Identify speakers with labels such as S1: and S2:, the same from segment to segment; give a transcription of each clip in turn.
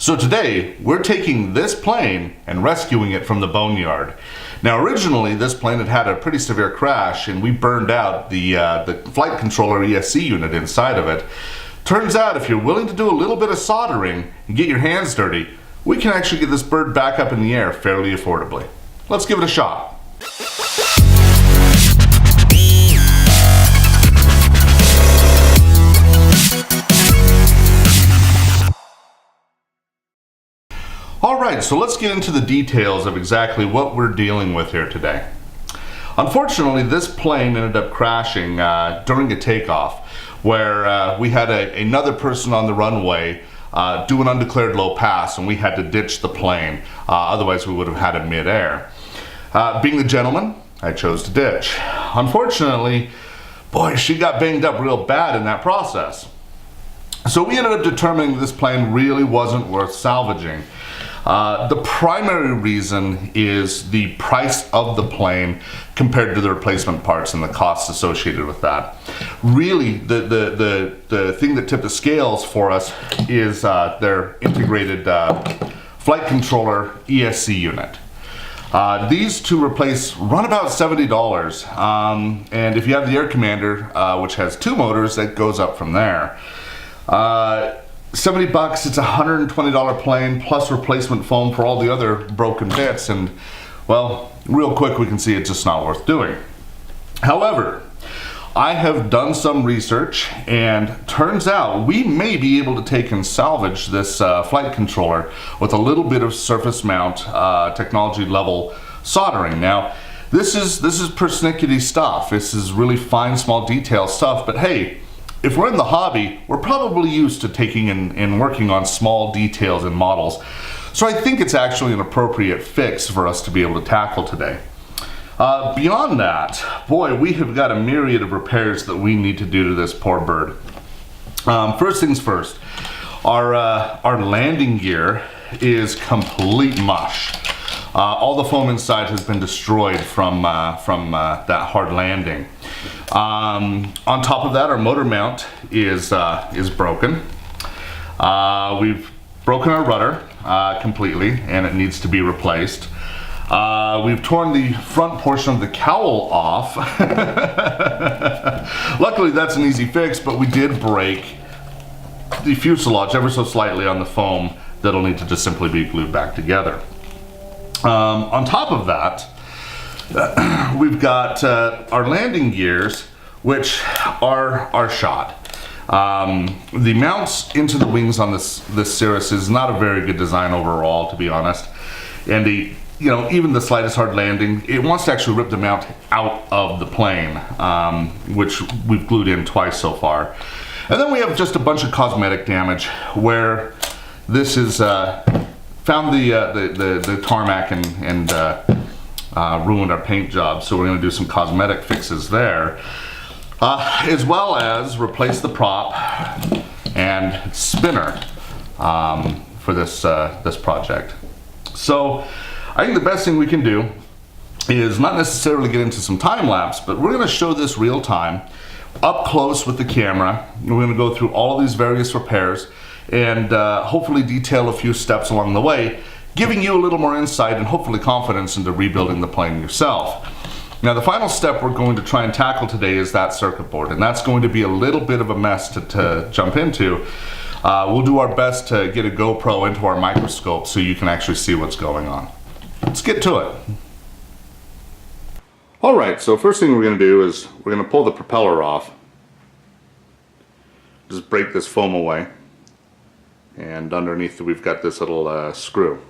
S1: So today, we're taking this plane and rescuing it from the boneyard. Now originally, this plane had had a pretty severe crash and we burned out the flight controller ESC unit inside of it. Turns out if you're willing to do a little bit of soldering and get your hands dirty, we can actually get this bird back up in the air fairly affordably. Let's give it a shot. Alright, so let's get into the details of exactly what we're dealing with here today. Unfortunately, this plane ended up crashing during a takeoff where we had another person on the runway do an undeclared low pass and we had to ditch the plane. Otherwise we would have had it mid-air. Being the gentleman, I chose to ditch. Unfortunately, boy, she got banged up real bad in that process. So we ended up determining this plane really wasn't worth salvaging. The primary reason is the price of the plane compared to the replacement parts and the costs associated with that. Really, the thing that tipped the scales for us is their integrated flight controller ESC unit. These two run about $70, and if you have the air commander, which has two motors, that goes up from there. 70 bucks, it's a $120 plane plus replacement foam for all the other broken bits, and well, real quick we can see it's just not worth doing. However, I have done some research and turns out we may be able to take and salvage this flight controller with a little bit of surface mount technology level soldering. Now this is persnickety stuff. This is really fine small detail stuff, but hey, if we're in the hobby, we're probably used to taking and working on small details in models. So I think it's actually an appropriate fix for us to be able to tackle today. Beyond that, boy, we have got a myriad of repairs that we need to do to this poor bird. First things first, our landing gear is complete mush. All the foam inside has been destroyed from that hard landing. On top of that, our motor mount is broken. We've broken our rudder completely, and it needs to be replaced. We've torn the front portion of the cowl off. Luckily, that's an easy fix, but we did break the fuselage ever so slightly on the foam that'll need to just simply be glued back together. On top of that, we've got our landing gears, which are shot. The mounts into the wings on this Cirrus is not a very good design overall, to be honest. And even the slightest hard landing, it wants to actually rip the mount out of the plane, which we've glued in twice so far. And then we have just a bunch of cosmetic damage where this is found the tarmac and ruined our paint job, so we're going to do some cosmetic fixes there, as well as replace the prop and spinner for this project. So I think the best thing we can do is not necessarily get into some time lapse, but we're going to show this real time up close with the camera. We're going to go through all of these various repairs and hopefully detail a few steps along the way, giving you a little more insight and hopefully confidence into rebuilding the plane yourself. Now the final step we're going to try and tackle today is that circuit board, and that's going to be a little bit of a mess to jump into. We'll do our best to get a GoPro into our microscope so you can actually see what's going on. Let's get to it. Alright, so first thing we're going to do is we're going to pull the propeller off. Just break this foam away. And underneath we've got this little screw.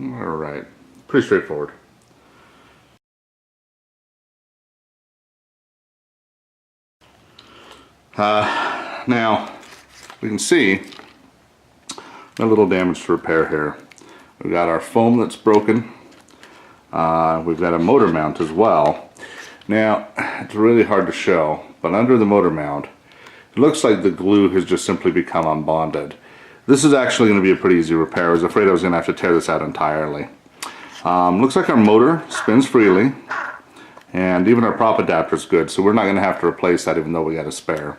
S1: Alright, pretty straightforward. Now, we can see a little damage to repair here. We've got our foam that's broken. We've got a motor mount as well. Now, it's really hard to show, but under the motor mount, it looks like the glue has just simply become unbonded. This is actually going to be a pretty easy repair. I was afraid I was going to have to tear this out entirely. Looks like our motor spins freely, and even our prop adapter is good, so we're not going to have to replace that even though we got a spare.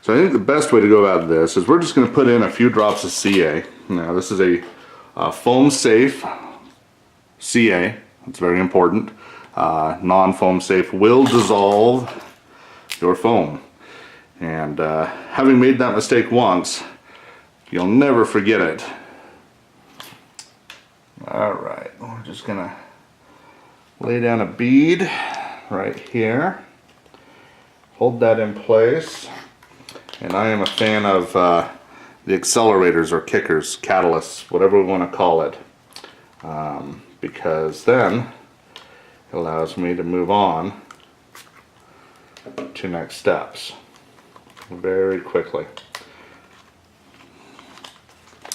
S1: So I think the best way to go about this is we're just going to put in a few drops of CA. Now this is a foam safe CA. It's very important. Non-foam safe will dissolve your foam. And having made that mistake once, you'll never forget it. Alright, we're just going to lay down a bead right here. Hold that in place. And I am a fan of the accelerators or kickers, catalysts, whatever we want to call it. Because then it allows me to move on to next steps very quickly.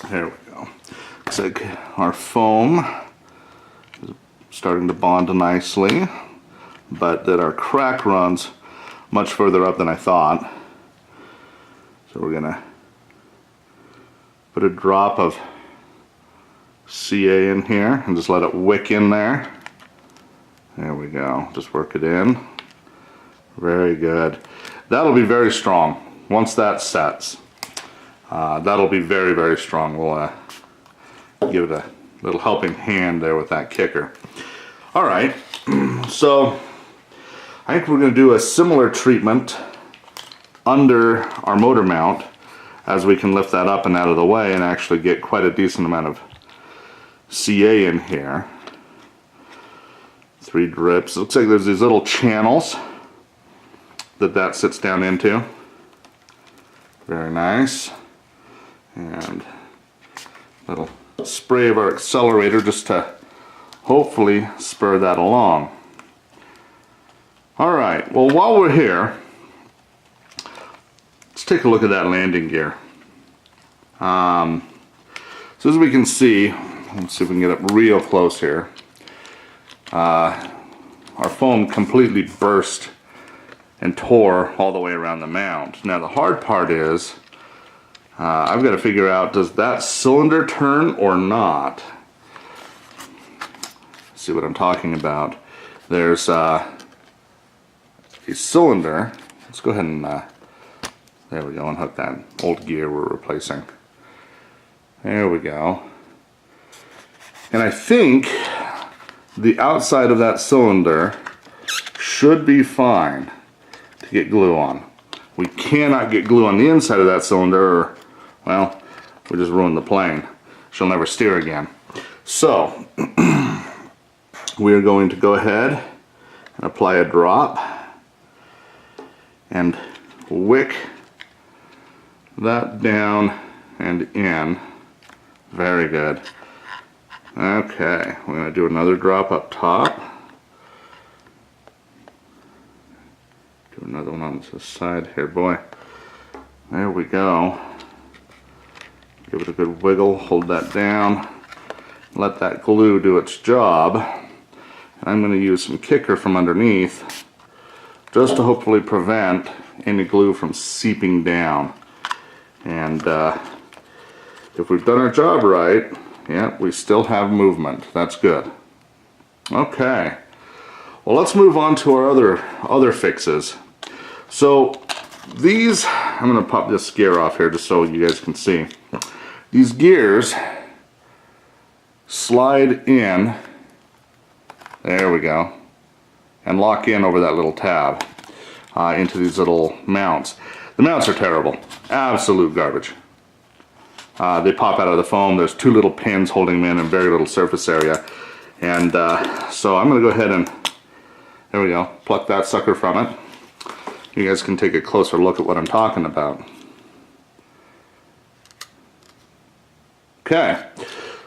S1: There we go. Looks like our foam is starting to bond nicely, but that our crack runs much further up than I thought. So we're gonna put a drop of CA in here and just let it wick in there. There we go. Just work it in. Very good. That'll be very strong once that sets. That'll be very, very strong. We'll give it a little helping hand there with that kicker. All right. So I think we're going to do a similar treatment under our motor mount, as we can lift that up and out of the way and actually get quite a decent amount of CA in here. 3 drips. Looks like there's these little channels that sits down into. Very nice. And a little spray of our accelerator just to hopefully spur that along. Alright, well, while we're here, let's take a look at that landing gear. So as we can see, let's see if we can get up real close here. Our foam completely burst and tore all the way around the mount. Now the hard part is, I've got to figure out, does that cylinder turn or not? Let's see what I'm talking about. There's a cylinder. Let's go ahead and, there we go, unhook that old gear we're replacing. There we go. And I think the outside of that cylinder should be fine to get glue on. We cannot get glue on the inside of that cylinder, or, well, we just ruined the plane. She'll never steer again. So we are going to go ahead and apply a drop and wick that down and in. Very good. Okay, we're going to do another drop up top. Do another one on this side here, boy. There we go. Give it a good wiggle, hold that down, let that glue do its job. And I'm going to use some kicker from underneath just to hopefully prevent any glue from seeping down. And if we've done our job right, yeah, we still have movement. That's good. Okay. Well, let's move on to our other fixes. So these, I'm going to pop this gear off here just so you guys can see. These gears slide in, there we go, and lock in over that little tab into these little mounts. The mounts are terrible. Absolute garbage. They pop out of the foam. There's 2 little pins holding them in and very little surface area. And so I'm going to go ahead and, there we go, pluck that sucker from it. You guys can take a closer look at what I'm talking about. Okay,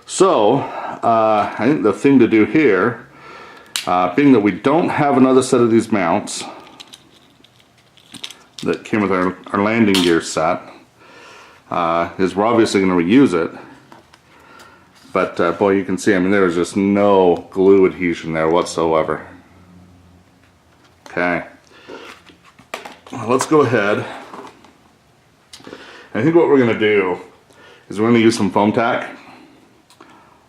S1: so I think the thing to do here, being that we don't have another set of these mounts that came with our landing gear set, is we're obviously going to reuse it. But boy, you can see, I mean, there's just no glue adhesion there whatsoever. Okay, well, let's go ahead. I think what we're going to do is we're going to use some foam tack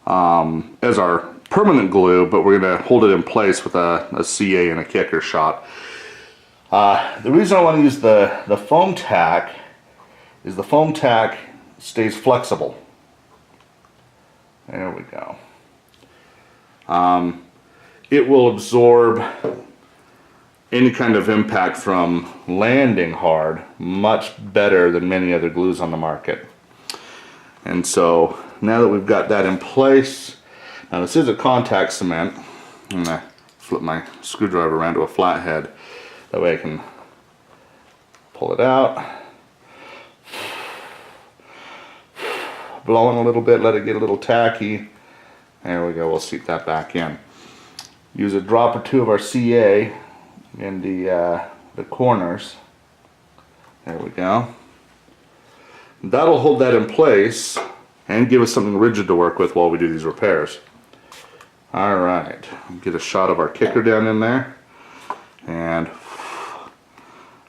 S1: as our permanent glue, but we're going to hold it in place with a CA and a kicker shot. The reason I want to use the foam tack is the foam tack stays flexible. There we go. It will absorb any kind of impact from landing hard much better than many other glues on the market. And so now that we've got that in place, now this is a contact cement. I'm going to flip my screwdriver around to a flathead. That way I can pull it out. Blow in a little bit, let it get a little tacky. There we go, we'll seat that back in. Use a drop or two of our CA in the corners. There we go. That'll hold that in place and give us something rigid to work with while we do these repairs. Alright, get a shot of our kicker down in there. And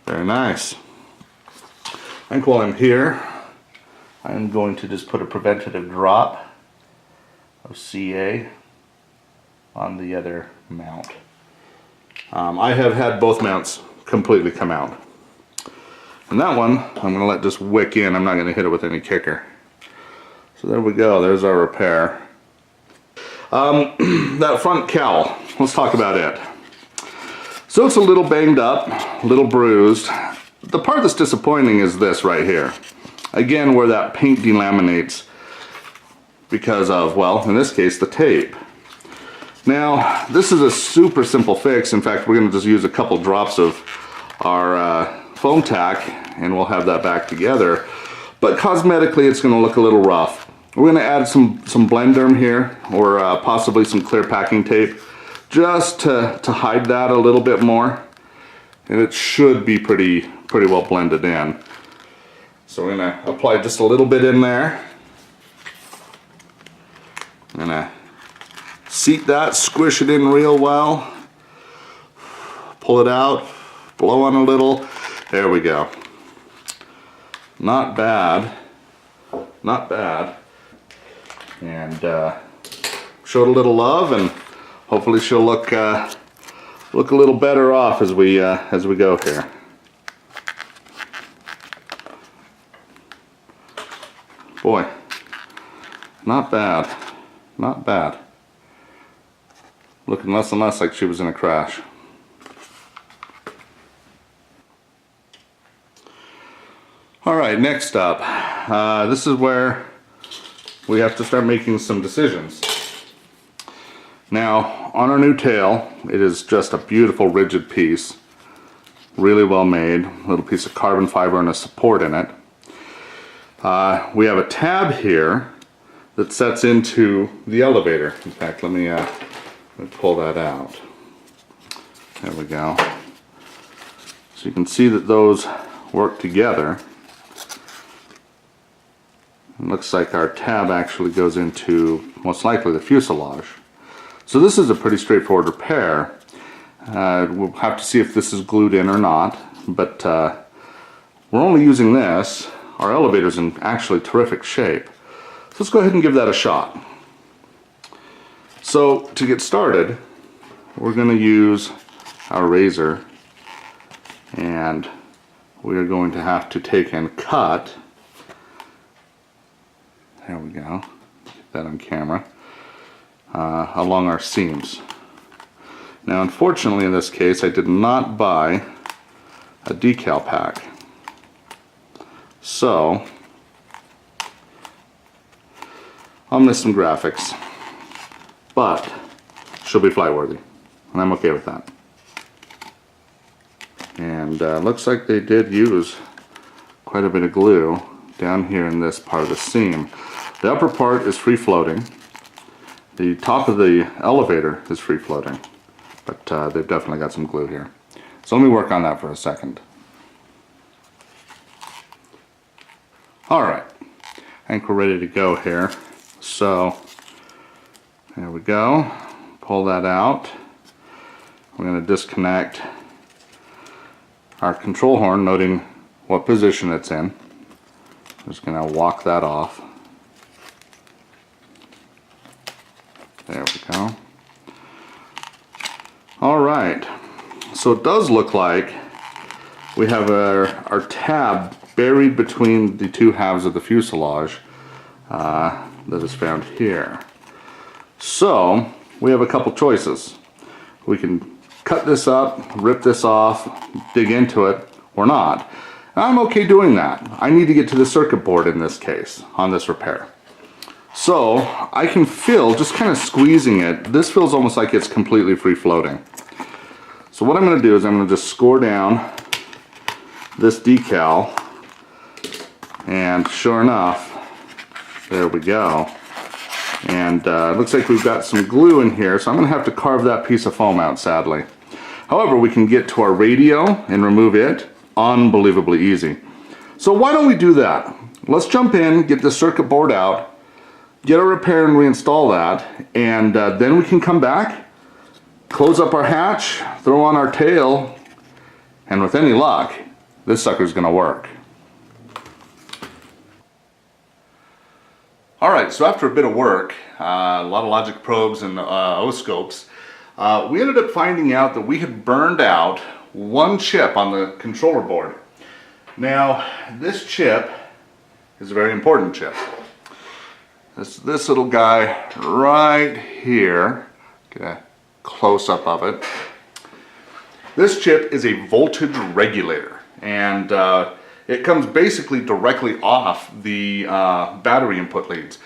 S1: very nice. I think while I'm here, I'm going to just put a preventative drop of CA on the other mount. I have had both mounts completely come out. And that one, I'm going to let just wick in. I'm not going to hit it with any kicker. So there we go. There's our repair. That front cowl, let's talk about it. So it's a little banged up, a little bruised. The part that's disappointing is this right here. Again, where that paint delaminates because of, well, in this case, the tape. Now, this is a super simple fix. In fact, we're going to just use a couple drops of our foam tack and we'll have that back together. But cosmetically, it's going to look a little rough. We're going to add some Blenderm here, or possibly some clear packing tape, just to hide that a little bit more. And it should be pretty well blended in. So we're going to apply just a little bit in there. I'm going to seat that, squish it in real well. Pull it out, blow on a little. There we go. Not bad. Not bad. And showed a little love, and hopefully she'll look a little better off as we go here. Boy, not bad, not bad. Looking less and less like she was in a crash. Alright, next up, this is where we have to start making some decisions. Now, on our new tail, it is just a beautiful rigid piece, really well made, a little piece of carbon fiber and a support in it. We have a tab here that sets into the elevator. In fact, let me pull that out. There we go. So you can see that those work together. It looks like our tab actually goes into most likely the fuselage. So this is a pretty straightforward repair. We'll have to see if this is glued in or not, but we're only using this. Our elevator's in actually terrific shape. So let's go ahead and give that a shot. So to get started, we're going to use our razor, and we are going to have to take and cut. There we go. Get that on camera. Along our seams. Now, unfortunately, in this case, I did not buy a decal pack. So I'll miss some graphics, but she'll be flight worthy, and I'm okay with that. And looks like they did use quite a bit of glue down here in this part of the seam. The upper part is free floating. The top of the elevator is free floating, but they've definitely got some glue here. So let me work on that for a second. Alright, I think we're ready to go here. So, there we go. Pull that out. We're going to disconnect our control horn, noting what position it's in. I'm just going to walk that off. There we go. Alright, so it does look like we have our tab buried between the two halves of the fuselage that is found here. So we have a couple choices. We can cut this up, rip this off, dig into it, or not. And I'm okay doing that. I need to get to the circuit board in this case, on this repair. So I can feel, just kind of squeezing it, this feels almost like it's completely free floating. So what I'm going to do is I'm going to just score down this decal, and sure enough, there we go. And it looks like we've got some glue in here, so I'm going to have to carve that piece of foam out, sadly. However, we can get to our radio and remove it unbelievably easy. So why don't we do that? Let's jump in, get the circuit board out, get a repair and reinstall that, and then we can come back, close up our hatch, throw on our tail, and with any luck, this sucker's going to work. Alright, so after a bit of work, a lot of logic probes and oscilloscopes, we ended up finding out that we had burned out one chip on the controller board. Now, this chip is a very important chip. This little guy right here, get a close-up of it. This chip is a voltage regulator, and it comes basically directly off the battery input leads.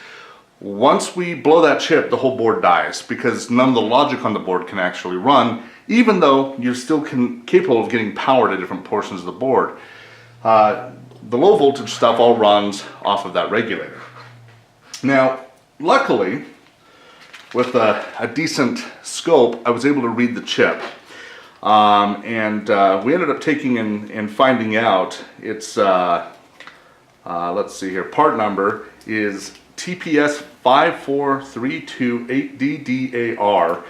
S1: Once we blow that chip, the whole board dies because none of the logic on the board can actually run, even though you're still capable of getting power to different portions of the board. The low voltage stuff all runs off of that regulator. Now, luckily, with a decent scope, I was able to read the chip. We ended up taking and finding out it's, let's see here, part number is TPS 54328DDAR.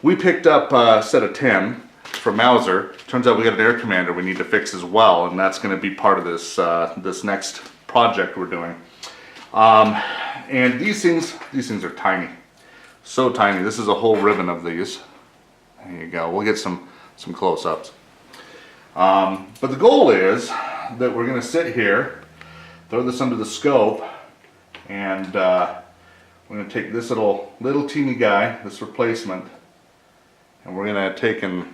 S1: We picked up a set of 10 from Mauser. Turns out we got an air commander we need to fix as well, and that's going to be part of this this next project we're doing. And these things are tiny, so tiny. This is a whole ribbon of these. There you go. We'll get some close-ups. But the goal is that we're going to sit here, throw this under the scope, and we're going to take this little teeny guy, this replacement, and we're going to take and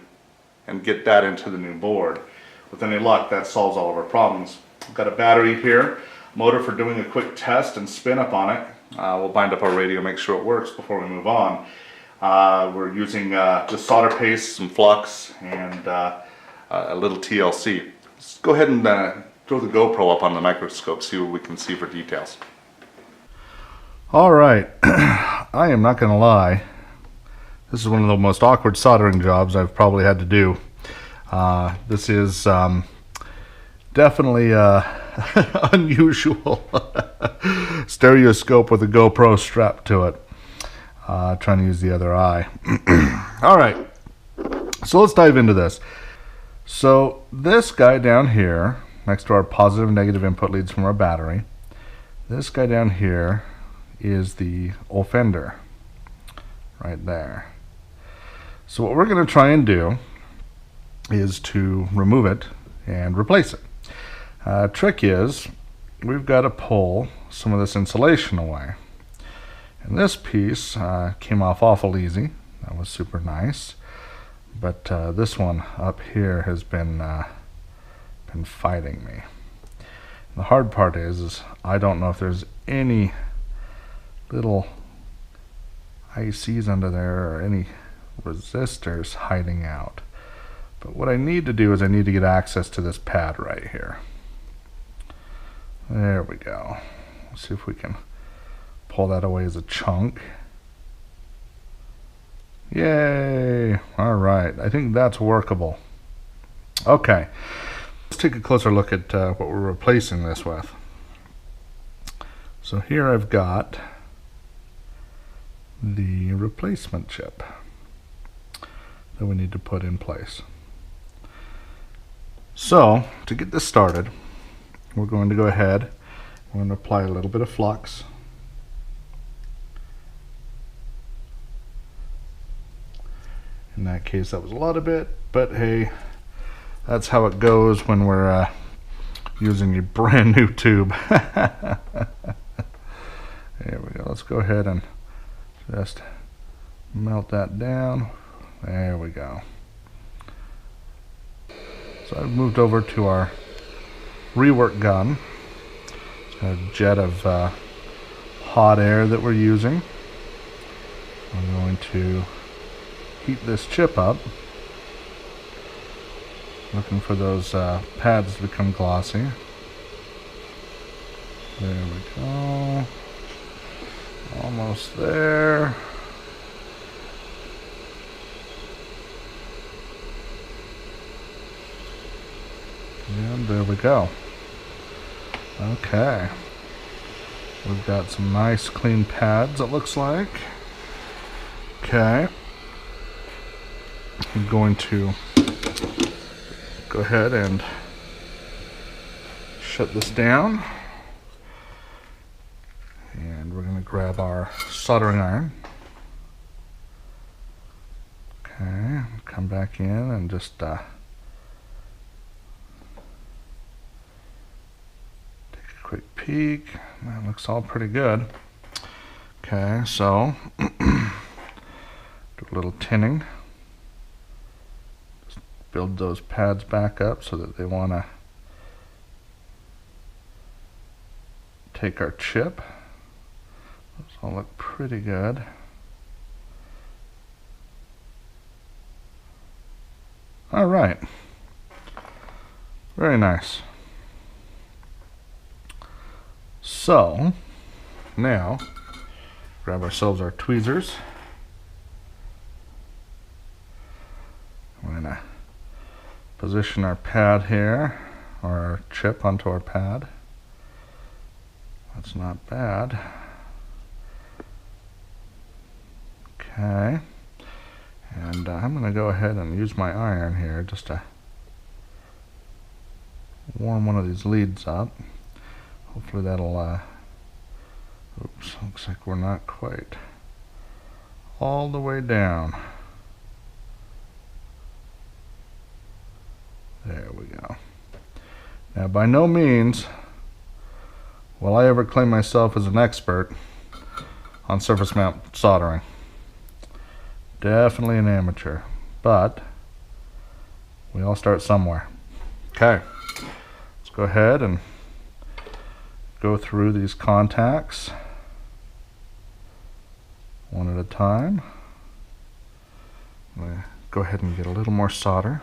S1: get that into the new board. With any luck, that solves all of our problems. We've got a battery here, motor for doing a quick test and spin up on it. We'll bind up our radio, make sure it works before we move on. We're using just solder paste, some flux, and a little TLC. Let's go ahead and throw the GoPro up on the microscope, see what we can see for details. Alright, I am not going to lie. This is one of the most awkward soldering jobs I've probably had to do. This is definitely unusual. Stereoscope with a GoPro strapped to it. Trying to use the other eye. Alright, so let's dive into this. So this guy down here, next to our positive and negative input leads from our battery, this guy down here is the offender, right there. So what we're going to try and do is to remove it and replace it. Trick is, we've got to pull some of this insulation away. And this piece came off awful easy. That was super nice. But this one up here has been fighting me. The hard part is I don't know if there's any little ICs under there or any resistors hiding out. But what I need to do is I need to get access to this pad right here. There we go. Let's see if we can pull that away as a chunk. Yay! Alright, I think that's workable. Okay, let's take a closer look at what we're replacing this with. So here I've got the replacement chip that we need to put in place. So, to get this started, we're going to go ahead, we're going to apply a little bit of flux. In that case, that was a lot of it, but hey, that's how it goes when we're using a brand new tube. There we go. Let's go ahead and just melt that down. There we go. So I've moved over to our rework gun. It's got a jet of hot air that we're using. I'm going to heat this chip up. Looking for those pads to become glossy. There we go. Almost there. And there we go. Okay. We've got some nice clean pads, it looks like. Okay. I'm going to go ahead and shut this down. And we're going to grab our soldering iron. Okay, come back in and just take a quick peek. That looks all pretty good. Okay, so do a little tinning. Just build those pads back up so that they want to take our chip. Those all look pretty good. All right, very nice. So now grab ourselves our tweezers. We're gonna position our pad here, or our chip onto our pad. That's not bad. Okay. And I'm going to go ahead and use my iron here just to warm one of these leads up. Hopefully that'll, oops, looks like we're not quite all the way down. There we go. Now, by no means will I ever claim myself as an expert on surface mount soldering. Definitely an amateur, but we all start somewhere. Okay, let's go ahead and go through these contacts one at a time. I'm going to go ahead and get a little more solder.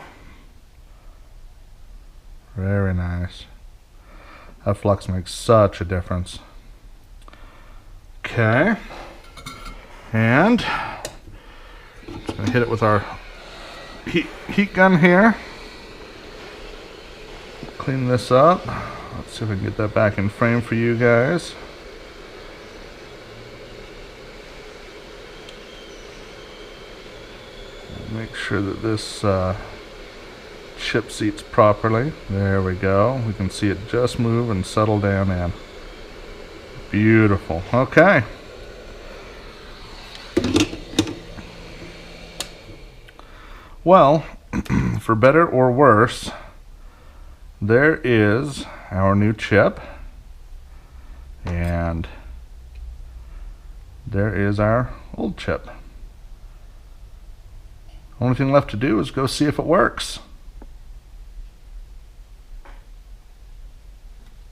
S1: Very nice. That flux makes such a difference. Okay, and just gonna hit it with our heat gun here. Clean this up. Let's see if we can get that back in frame for you guys. Make sure that this chip seats properly. There we go. We can see it just move and settle down in. Beautiful. Okay. Well, for better or worse, there is our new chip, and there is our old chip. Only thing left to do is go see if it works.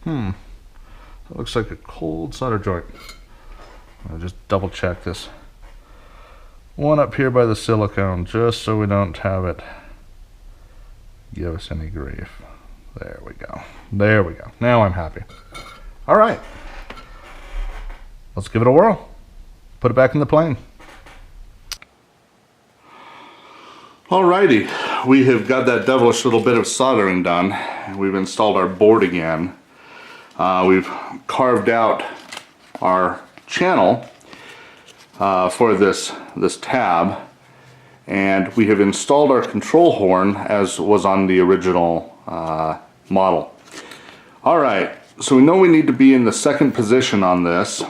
S1: That looks like a cold solder joint. I'll just double check this one up here by the silicone, just so we don't have it give us any grief. There we go. There we go. Now I'm happy. All right. Let's give it a whirl. Put it back in the plane. Alrighty, we have got that devilish little bit of soldering done. We've installed our board again. We've carved out our channel for this tab, and we have installed our control horn as was on the original model. Alright, so we know we need to be in the second position on this,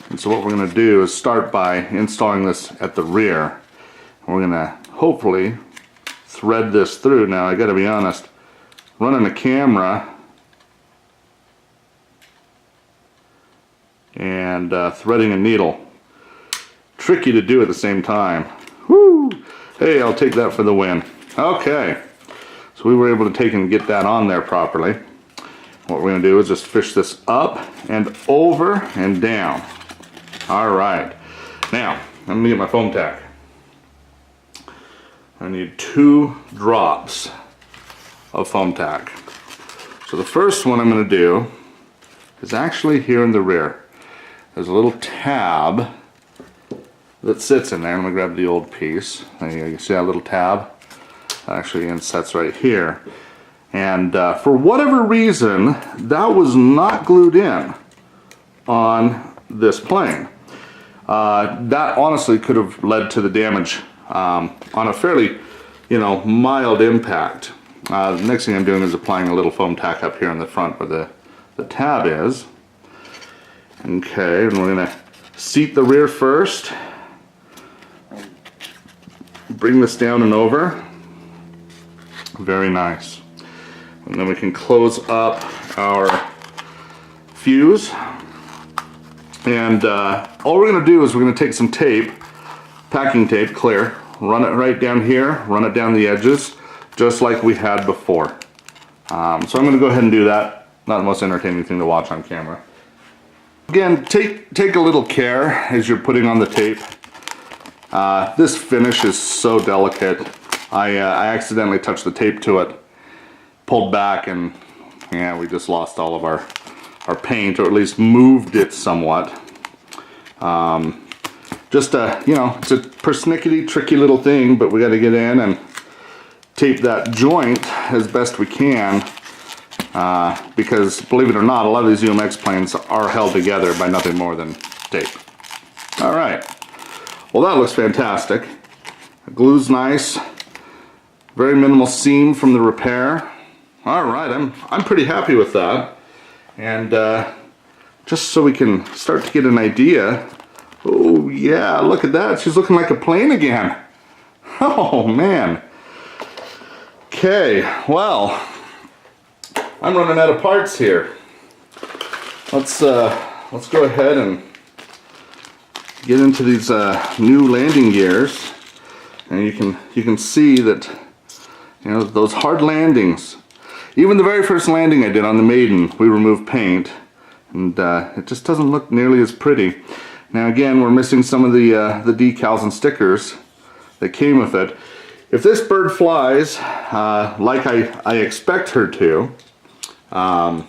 S1: and so what we're going to do is start by installing this at the rear. We're going to hopefully thread this through. Now I got to be honest, running a camera and threading a needle. Tricky to do at the same time. Woo! Hey, I'll take that for the win. Okay, so we were able to take and get that on there properly. What we're going to do is just fish this up and over and down. Alright, now I'm going to get my foam tack. I need 2 drops of foam tack. So the first one I'm going to do is actually here in the rear. There's a little tab that sits in there. I'm going to grab the old piece. There you go. You see that little tab? Actually insets right here. And for whatever reason, that was not glued in on this plane. That honestly could have led to the damage on a fairly, mild impact. The next thing I'm doing is applying a little foam tack up here in the front where the tab is. Okay, and we're going to seat the rear first. Bring this down and over. Very nice. And then we can close up our fuse. And all we're going to do is we're going to take some tape, packing tape, clear, run it right down here, run it down the edges, just like we had before. So I'm going to go ahead and do that. Not the most entertaining thing to watch on camera. Again, take a little care as you're putting on the tape. This finish is so delicate. I accidentally touched the tape to it, pulled back, and yeah, we just lost all of our paint, or at least moved it somewhat. Just it's a persnickety, tricky little thing, but we got to get in and tape that joint as best we can, because believe it or not, a lot of these UMX planes are held together by nothing more than tape. All right. Well, that looks fantastic. The glue's nice. Very minimal seam from the repair. All right, I'm pretty happy with that. And just so we can start to get an idea. Oh yeah, look at that. She's looking like a plane again. Oh man. Okay, well, I'm running out of parts here. Let's go ahead and get into these new landing gears, and you can see that those hard landings. Even the very first landing I did on the Maiden, we removed paint, and it just doesn't look nearly as pretty. Now again, we're missing some of the decals and stickers that came with it. If this bird flies like I expect her to on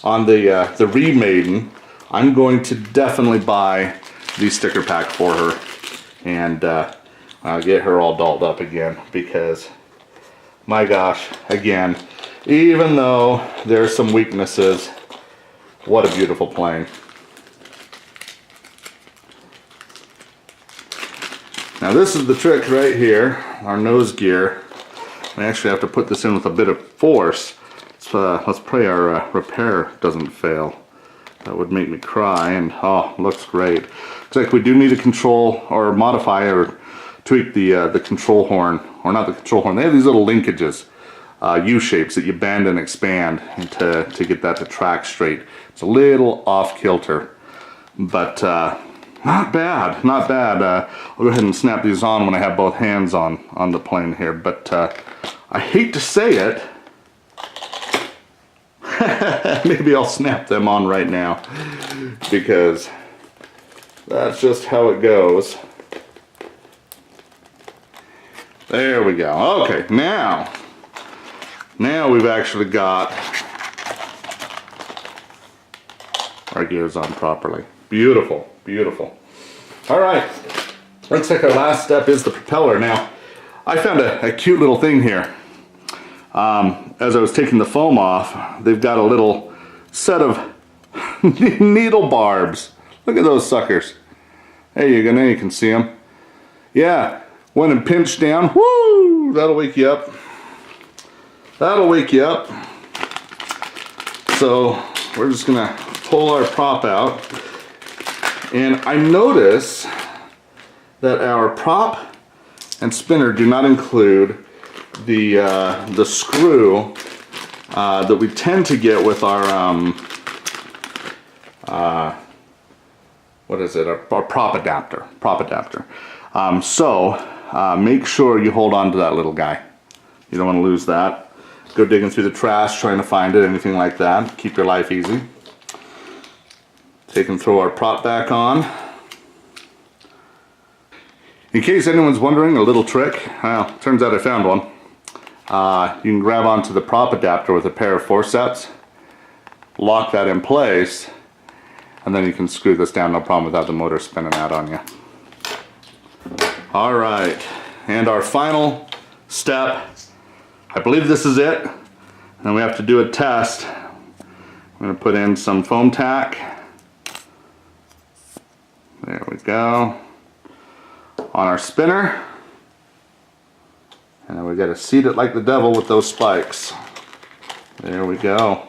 S1: the Maiden, I'm going to definitely buy the sticker pack for her and get her all dolled up again, because my gosh, again, even though there's some weaknesses, what a beautiful plane. Now this is the trick right here, our nose gear. We actually have to put this in with a bit of force. Let's pray our repair doesn't fail. That would make me cry, and oh, looks great. Looks like we do need to control or modify or tweak the control horn, or not the control horn. They have these little linkages, U-shapes that you bend and expand to get that to track straight. It's a little off kilter, but not bad, not bad. I'll go ahead and snap these on when I have both hands on the plane here, but I hate to say it, maybe I'll snap them on right now, because that's just how it goes. There we go. Okay, now we've actually got our gears on properly. Beautiful, beautiful. All right, looks like our last step is the propeller. Now, I found a cute little thing here. As I was taking the foam off, they've got a little set of needle barbs. Look at those suckers. There you go, now you can see them. Yeah, went and pinched down. Woo! That'll wake you up. That'll wake you up. So we're just gonna pull our prop out. And I notice that our prop and spinner do not include the screw that we tend to get with our what is it, our prop adapter. Make sure you hold on to that little guy. You don't want to lose that. Go digging through the trash, trying to find it, anything like that. Keep your life easy. Take and throw our prop back on. In case anyone's wondering, a little trick. Well, turns out I found one. You can grab onto the prop adapter with a pair of forceps, lock that in place, and then you can screw this down no problem without the motor spinning out on you. All right, and our final step, I believe this is it. Then we have to do a test. I'm going to put in some foam tack. There we go. On our spinner. And then we got to seat it like the devil with those spikes. There we go.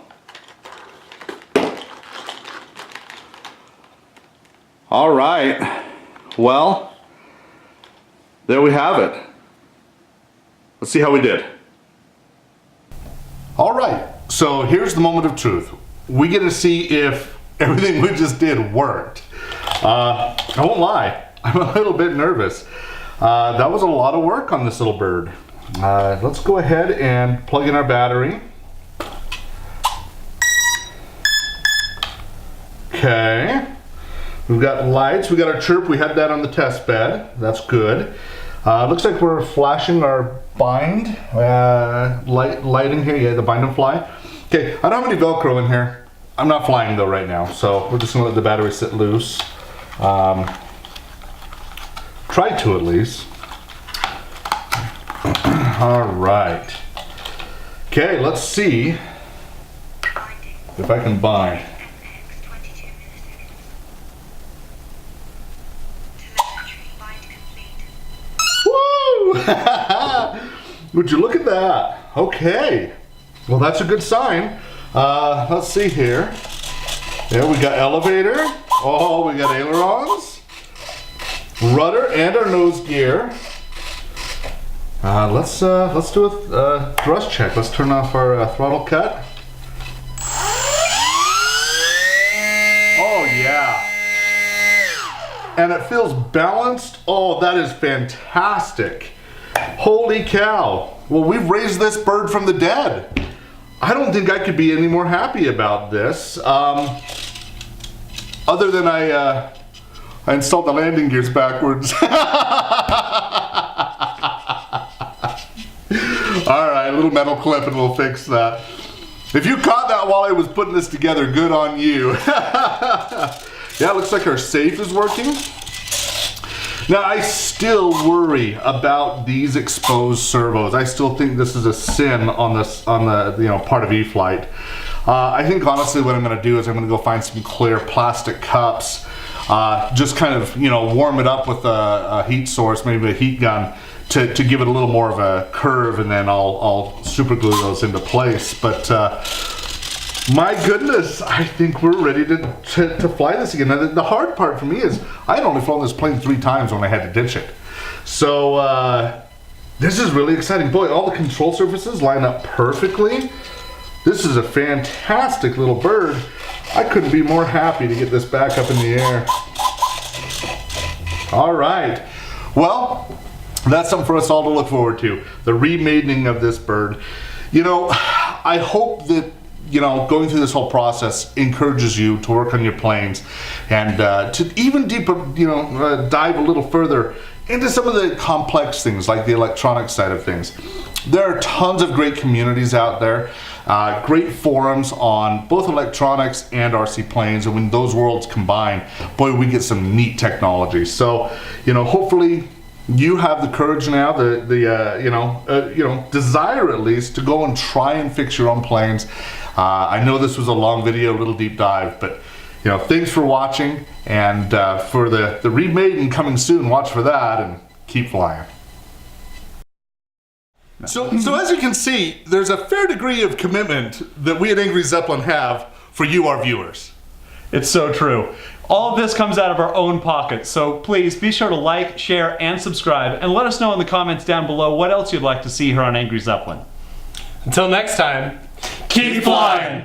S1: All right. Well, there we have it. Let's see how we did. All right. So here's the moment of truth. We get to see if everything we just did worked. I won't lie. I'm a little bit nervous. That was a lot of work on this little bird. Let's go ahead and plug in our battery. Okay. We've got lights, we got our chirp, we had that on the test bed. That's good. Looks like we're flashing our bind light in here. Yeah, the bind and fly. Okay, I don't have any Velcro in here. I'm not flying though right now, so we're just gonna let the battery sit loose. Try to at least. All right. Okay, let's see if I can bind. Woo! Would you look at that? Okay. Well, that's a good sign. Let's see here. There we got elevator. Oh, we got ailerons, rudder, and our nose gear. Let's do a thrust check. Let's turn off our throttle cut. Oh yeah. And it feels balanced. Oh, that is fantastic. Holy cow. Well, we've raised this bird from the dead. I don't think I could be any more happy about this. Other than I installed the landing gears backwards. Alright, a little metal clip and we'll fix that. If you caught that while I was putting this together, good on you. Yeah, it looks like our safe is working. Now, I still worry about these exposed servos. I still think this is a sin on the part of E-flite. I think honestly what I'm going to do is I'm going to go find some clear plastic cups, just kind of warm it up with a heat source, maybe a heat gun, to give it a little more of a curve, and then I'll super glue those into place. But my goodness, I think we're ready to fly this again. Now, the hard part for me is I had only flown this plane 3 times when I had to ditch it. So this is really exciting. Boy, all the control surfaces line up perfectly. This is a fantastic little bird. I couldn't be more happy to get this back up in the air. All right. Well, that's something for us all to look forward to. The remadening of this bird. I hope that going through this whole process encourages you to work on your planes and to even deeper, dive a little further into some of the complex things like the electronic side of things. There are tons of great communities out there, great forums on both electronics and RC planes, and when those worlds combine, boy, we get some neat technology. So, hopefully you have the courage now, the desire at least, to go and try and fix your own planes. I know this was a long video, a little deep dive, but thanks for watching, and for the remade coming soon, watch for that and keep flying. So as you can see, there's a fair degree of commitment that we at Angry Zeppelin have for you, our viewers.
S2: It's so true. All of this comes out of our own pockets, so please be sure to like, share, and subscribe, and let us know in the comments down below what else you'd like to see here on Angry Zeppelin.
S3: Until next time, keep flying!